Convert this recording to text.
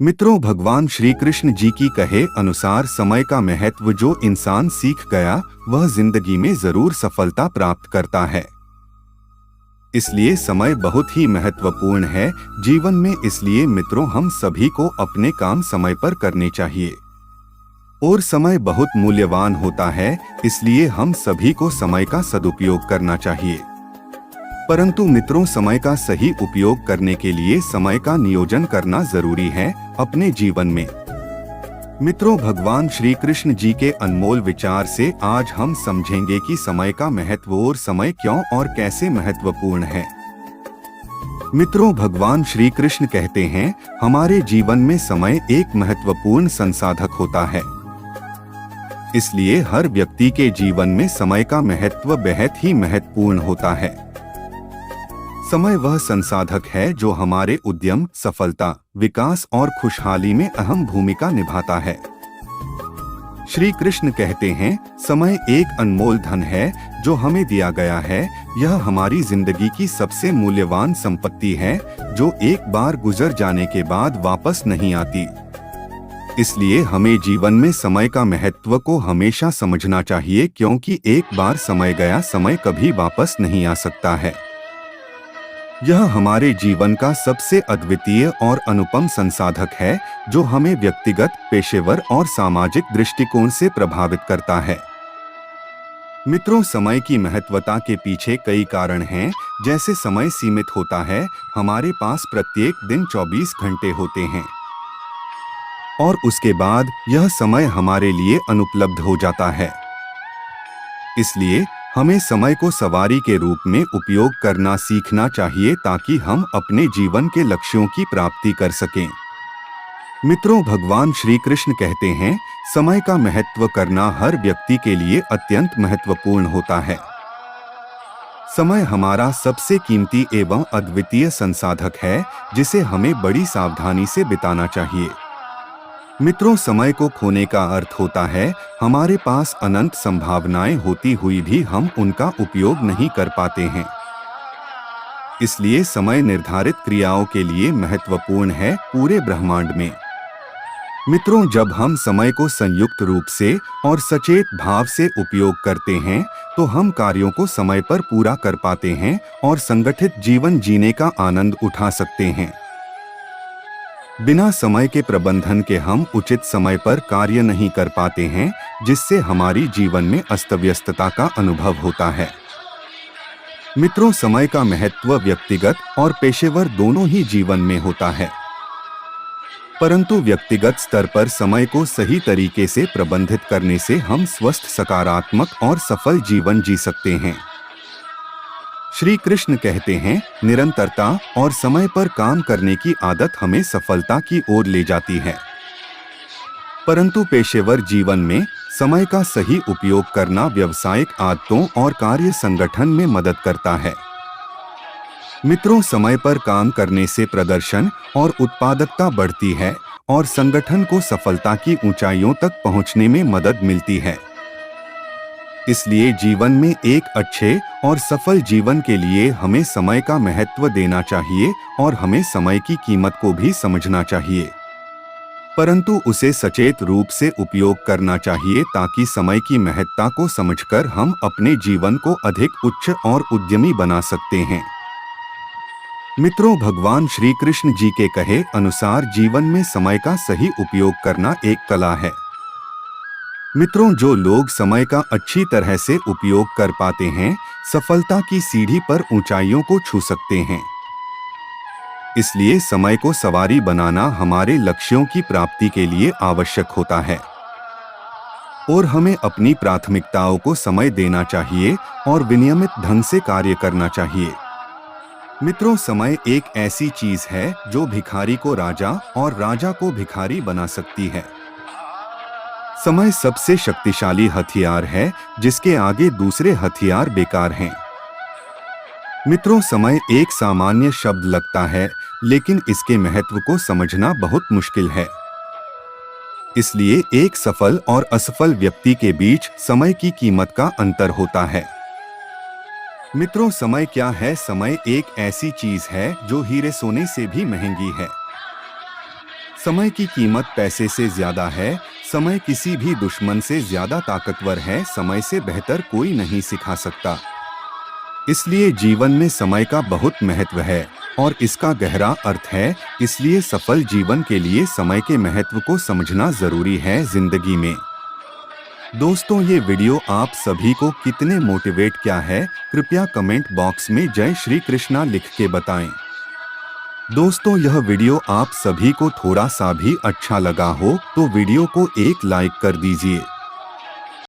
मित्रों, भगवान श्री कृष्ण जी की कहे अनुसार समय का महत्व जो इंसान सीख गया वह जिंदगी में जरूर सफलता प्राप्त करता है। इसलिए समय बहुत ही महत्वपूर्ण है जीवन में। इसलिए मित्रों, हम सभी को अपने काम समय पर करने चाहिए और समय बहुत मूल्यवान होता है, इसलिए हम सभी को समय का सदुपयोग करना चाहिए। परंतु मित्रों, समय का सही उपयोग करने के लिए समय का नियोजन करना जरूरी है अपने जीवन में। मित्रों, भगवान श्री कृष्ण जी के अनमोल विचार से आज हम समझेंगे कि समय का महत्व और समय क्यों और कैसे महत्वपूर्ण है। मित्रों, भगवान श्री कृष्ण कहते हैं हमारे जीवन में समय एक महत्वपूर्ण संसाधक होता है। इसलिए हर व्यक्ति के जीवन में समय का महत्व बेहद ही महत्वपूर्ण होता है। समय वह संसाधक है जो हमारे उद्यम, सफलता, विकास और खुशहाली में अहम भूमिका निभाता है। श्री कृष्ण कहते हैं समय एक अनमोल धन है जो हमें दिया गया है। यह हमारी जिंदगी की सबसे मूल्यवान संपत्ति है जो एक बार गुजर जाने के बाद वापस नहीं आती। इसलिए हमें जीवन में समय का महत्व को हमेशा समझना चाहिए, क्योंकि एक बार समय गया समय कभी वापस नहीं आ सकता है। यह हमारे जीवन का सबसे अद्वितीय और अनुपम संसाधक है जो हमें व्यक्तिगत, पेशेवर और सामाजिक दृष्टिकोण से प्रभावित करता है। मित्रों, समय की महत्वता के पीछे कई कारण हैं। जैसे समय सीमित होता है, हमारे पास प्रत्येक दिन 24 घंटे होते हैं और उसके बाद यह समय हमारे लिए अनुपलब्ध हो जाता है। इसलिए हमें समय को सवारी के रूप में उपयोग करना सीखना चाहिए ताकि हम अपने जीवन के लक्ष्यों की प्राप्ति कर सकें। मित्रों, भगवान श्री कृष्ण कहते हैं समय का महत्व करना हर व्यक्ति के लिए अत्यंत महत्वपूर्ण होता है। समय हमारा सबसे कीमती एवं अद्वितीय संसाधक है जिसे हमें बड़ी सावधानी से बिताना चाहिए। मित्रों, समय को खोने का अर्थ होता है हमारे पास अनंत संभावनाएं होती हुई भी हम उनका उपयोग नहीं कर पाते हैं। इसलिए समय निर्धारित क्रियाओं के लिए महत्वपूर्ण है पूरे ब्रह्मांड में। मित्रों, जब हम समय को संयुक्त रूप से और सचेत भाव से उपयोग करते हैं तो हम कार्यों को समय पर पूरा कर पाते हैं और संगठित जीवन जीने का आनंद उठा सकते हैं। बिना समय के प्रबंधन के हम उचित समय पर कार्य नहीं कर पाते हैं, जिससे हमारी जीवन में अस्तव्यस्तता का अनुभव होता है। मित्रों, समय का महत्व व्यक्तिगत और पेशेवर दोनों ही जीवन में होता है। परंतु व्यक्तिगत स्तर पर समय को सही तरीके से प्रबंधित करने से हम स्वस्थ, सकारात्मक और सफल जीवन जी सकते हैं। श्री कृष्ण कहते हैं निरंतरता और समय पर काम करने की आदत हमें सफलता की ओर ले जाती है। परंतु पेशेवर जीवन में समय का सही उपयोग करना व्यावसायिक आदतों और कार्य संगठन में मदद करता है। मित्रों, समय पर काम करने से प्रदर्शन और उत्पादकता बढ़ती है और संगठन को सफलता की ऊंचाइयों तक पहुंचने में मदद मिलती है। इसलिए जीवन में एक अच्छे और सफल जीवन के लिए हमें समय का महत्व देना चाहिए और हमें समय की कीमत को भी समझना चाहिए, परंतु उसे सचेत रूप से उपयोग करना चाहिए ताकि समय की महत्ता को समझकर हम अपने जीवन को अधिक उच्च और उद्यमी बना सकते हैं। मित्रों, भगवान श्री कृष्ण जी के कहे अनुसार जीवन में समय का सही उपयोग करना एक कला है। मित्रों, जो लोग समय का अच्छी तरह से उपयोग कर पाते हैं सफलता की सीढ़ी पर ऊंचाइयों को छू सकते हैं। इसलिए समय को सवारी बनाना हमारे लक्ष्यों की प्राप्ति के लिए आवश्यक होता है और हमें अपनी प्राथमिकताओं को समय देना चाहिए और विनियमित ढंग से कार्य करना चाहिए। मित्रों, समय एक ऐसी चीज है जो भिखारी को राजा और राजा को भिखारी बना सकती है। समय सबसे शक्तिशाली हथियार है जिसके आगे दूसरे हथियार बेकार हैं। मित्रों, समय एक सामान्य शब्द लगता है लेकिन इसके महत्व को समझना बहुत मुश्किल है। इसलिए एक सफल और असफल व्यक्ति के बीच समय की कीमत का अंतर होता है। मित्रों, समय क्या है? समय एक ऐसी चीज है जो हीरे सोने से भी महंगी है। समय की कीमत पैसे से ज्यादा है। समय किसी भी दुश्मन से ज्यादा ताकतवर है। समय से बेहतर कोई नहीं सिखा सकता। इसलिए जीवन में समय का बहुत महत्व है और इसका गहरा अर्थ है। इसलिए सफल जीवन के लिए समय के महत्व को समझना जरूरी है जिंदगी में। दोस्तों, ये वीडियो आप सभी को कितने मोटिवेट किया है, कृपया कमेंट बॉक्स में जय श्री कृष्णा लिख के बताएं। दोस्तों, यह वीडियो आप सभी को थोड़ा सा भी अच्छा लगा हो तो वीडियो को एक लाइक कर दीजिए।